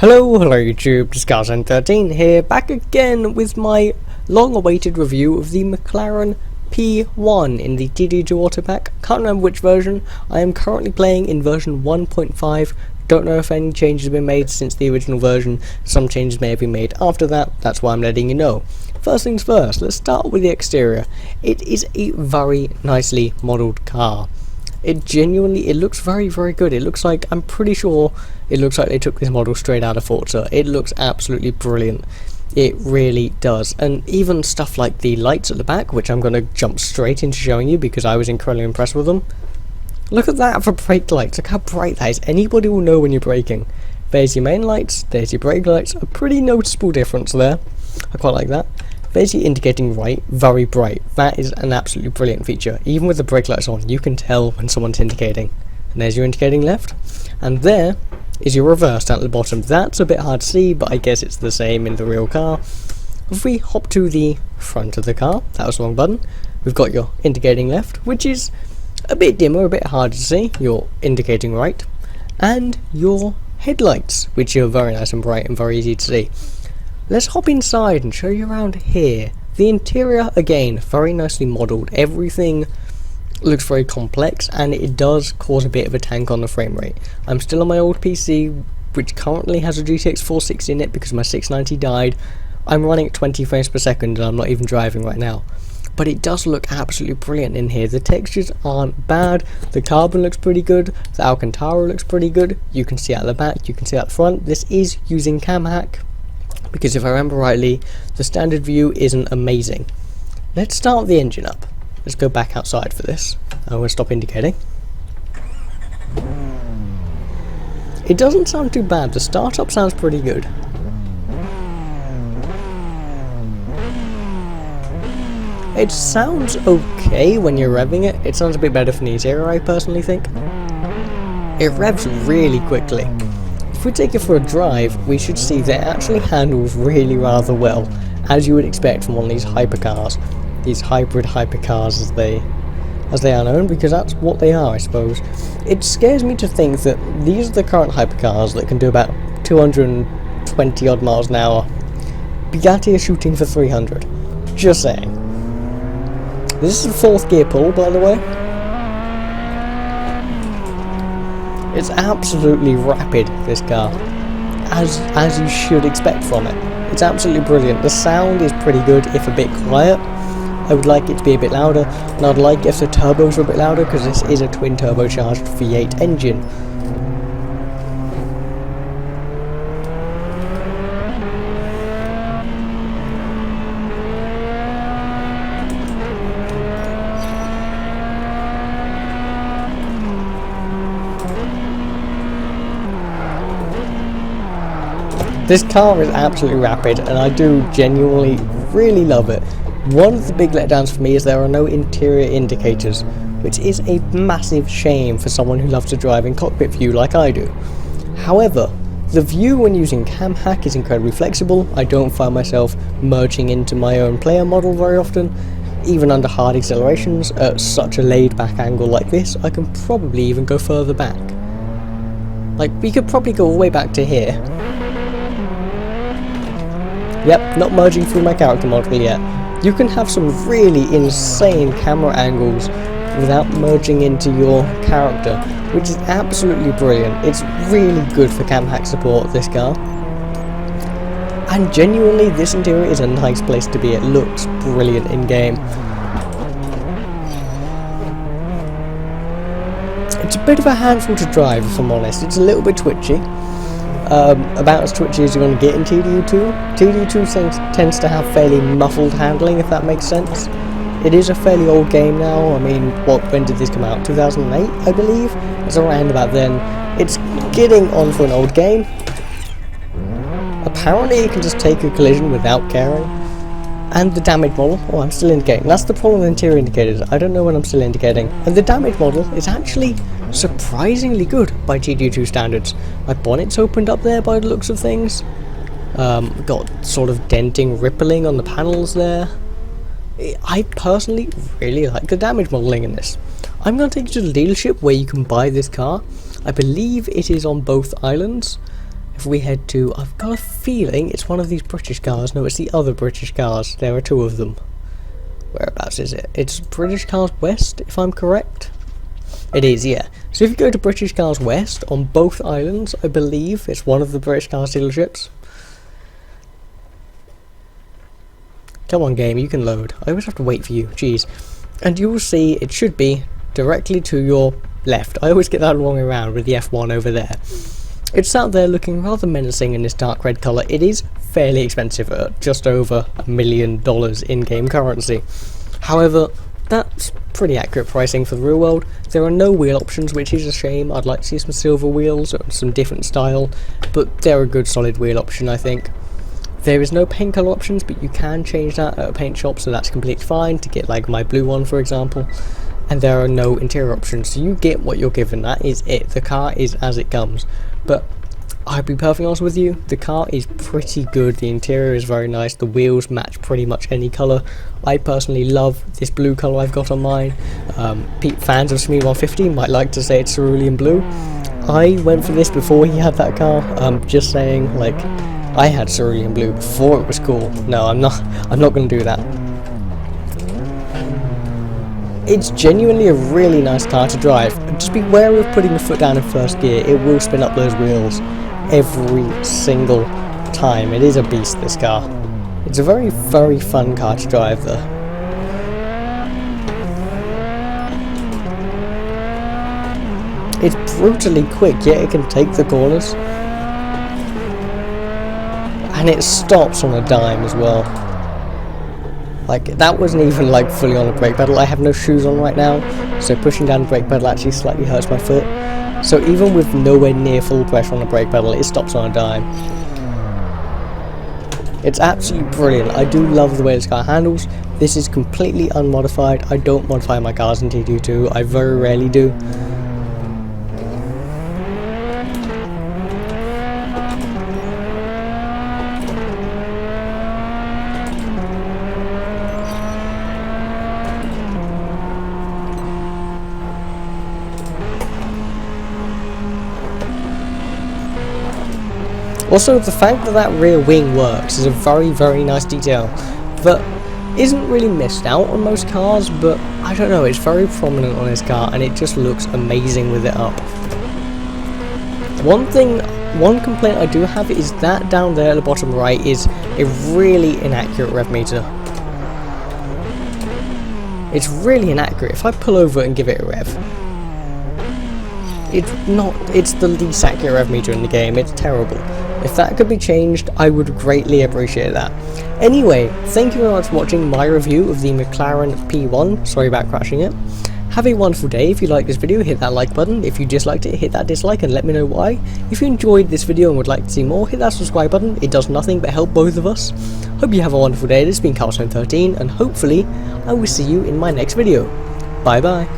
Hello YouTube, StarGT here, back again with my long-awaited review of the McLaren P1 in the TDU2 AutoPack. Can't remember which version. I am currently playing in version 1.5. Don't know if any changes have been made since the original version. Some changes may have been made after that, that's why I'm letting you know. First things first, let's start with the exterior. It is a very nicely modelled car. It looks very good. It looks like, I'm pretty sure it looks like they took this model straight out of Forza. It looks absolutely brilliant. It really does. And even stuff like the lights at the back, which I'm going to jump straight into showing you because I was incredibly impressed with them. Look at that for brake lights. Look how bright that is. Anybody will know when you're braking. There's your main lights, there's your brake lights. A pretty noticeable difference there. I quite like that. There's your indicating right, very bright. That is an absolutely brilliant feature. Even with the brake lights on, you can tell when someone's indicating. And there's your indicating left. And there is your reverse down at the bottom. That's a bit hard to see, but I guess it's the same in the real car. If we hop to the front of the car, that was the wrong button, we've got your indicating left, which is a bit dimmer, a bit harder to see, your indicating right, and your headlights, which are very nice and bright and very easy to see. Let's hop inside and show you around here. The interior, again, very nicely modelled. Everything looks very complex, and it does cause a bit of a tank on the frame rate. I'm still on my old PC, which currently has a GTX 460 in it because my 690 died. I'm running at 20 frames per second and I'm not even driving right now. But it does look absolutely brilliant in here. The textures aren't bad, the carbon looks pretty good, the Alcantara looks pretty good. You can see out the back, you can see out the front. This is using cam hack, because if I remember rightly, the standard view isn't amazing. Let's start the engine up. Let's go back outside for this. I'm going to stop indicating. It doesn't sound too bad. The startup sounds pretty good. It sounds okay when you're revving it. It sounds a bit better from the interior, I personally think. It revs really quickly. If we take it for a drive, we should see that it actually handles really rather well, as you would expect from one of these hypercars. These hybrid hypercars as they are known, because that's what they are, I suppose. It scares me to think that these are the current hypercars that can do about 220 odd miles an hour. Bugatti are shooting for 300. Just saying. This is a fourth gear pull, by the way. It's absolutely rapid, this car, as you should expect from it. It's absolutely brilliant. The sound is pretty good, if a bit quiet. I would like it to be a bit louder, and I'd like if the turbos were a bit louder, because this is a twin turbocharged V8 engine. This car is absolutely rapid, and I do genuinely really love it. One of the big letdowns for me is there are no interior indicators, which is a massive shame for someone who loves to drive in cockpit view like I do. However, the view when using cam hack is incredibly flexible. I don't find myself merging into my own player model very often. Even under hard accelerations at such a laid back angle like this, I can probably even go further back. Like, we could probably go all the way back to here. Yep, not merging through my character model yet. You can have some really insane camera angles without merging into your character, which is absolutely brilliant. It's really good for cam hack support, this car. And genuinely, this interior is a nice place to be. It looks brilliant in game. It's a bit of a handful to drive, if I'm honest. It's a little bit twitchy. About as twitchy as you're going to get in TDU2. TDU2 tends to have fairly muffled handling, if that makes sense. It is a fairly old game now. I mean, when did this come out? 2008, I believe? It's around about then. It's getting on for an old game. Apparently it can just take a collision without caring. And the damage model, oh, I'm still indicating. That's the problem with interior indicators. I don't know when I'm still indicating. And the damage model is actually surprisingly good by TDU2 standards. My bonnet's opened up there by the looks of things. Got sort of denting, rippling on the panels there. I personally really like the damage modelling in this. I'm going to take you to the dealership where you can buy this car. I believe it is on both islands. if we head to, I've got a feeling it's one of these British cars. No, it's the other British cars. There are two of them. Whereabouts is it? It's British Cars West, if I'm correct. It is, yeah. So if you go to British Cars West on both islands, I believe it's one of the British Cars dealerships. Come on, game, you can load. I always have to wait for you, jeez. And you will see it should be directly to your left. I always get that wrong around with the F1 over there. It's out there looking rather menacing in this dark red colour. It is fairly expensive at just over $1 million in-game currency. However, that's pretty accurate pricing for the real world. There are no wheel options, which is a shame. I'd like to see some silver wheels or some different style, but they're a good solid wheel option, I think. There is no paint colour options, but you can change that at a paint shop, so that's completely fine to get like my blue one, for example. And there are no interior options, so you get what you're given. That is it. The car is as it comes. But I'll be perfectly honest with you, the car is pretty good. The interior is very nice. The wheels match pretty much any colour. I personally love this blue colour I've got on mine. Fans of Smee 150 might like to say it's cerulean blue. I went for this before he had that car. Just saying, like, I had cerulean blue before it was cool. No, I'm not going to do that. It's genuinely a really nice car to drive. Just be wary of putting your foot down in first gear. It will spin up those wheels every single time. It is a beast, this car. It's a very, very fun car to drive though. It's brutally quick, yet it can take the corners. And it stops on a dime as well. Like, that wasn't even like fully on the brake pedal. I have no shoes on right now, so pushing down the brake pedal actually slightly hurts my foot. So even with nowhere near full pressure on the brake pedal, it stops on a dime. It's absolutely brilliant. I do love the way this car handles. This is completely unmodified. I don't modify my cars in TDU2. I very rarely do. Also, the fact that that rear wing works is a very, very nice detail that isn't really missed out on most cars, but I don't know, it's very prominent on this car and it just looks amazing with it up. One complaint I do have is that down there at the bottom right is a really inaccurate rev meter. It's really inaccurate. If I pull over and give it a rev, it's the least accurate rev meter in the game. It's terrible. If that could be changed, I would greatly appreciate that. Anyway, thank you very much for watching my review of the McLaren P1. Sorry about crashing it. Have a wonderful day. If you liked this video, hit that like button. If you disliked it, hit that dislike and let me know why. If you enjoyed this video and would like to see more, hit that subscribe button. It does nothing but help both of us. Hope you have a wonderful day. This has been Carlstone13, and hopefully I will see you in my next video. Bye bye.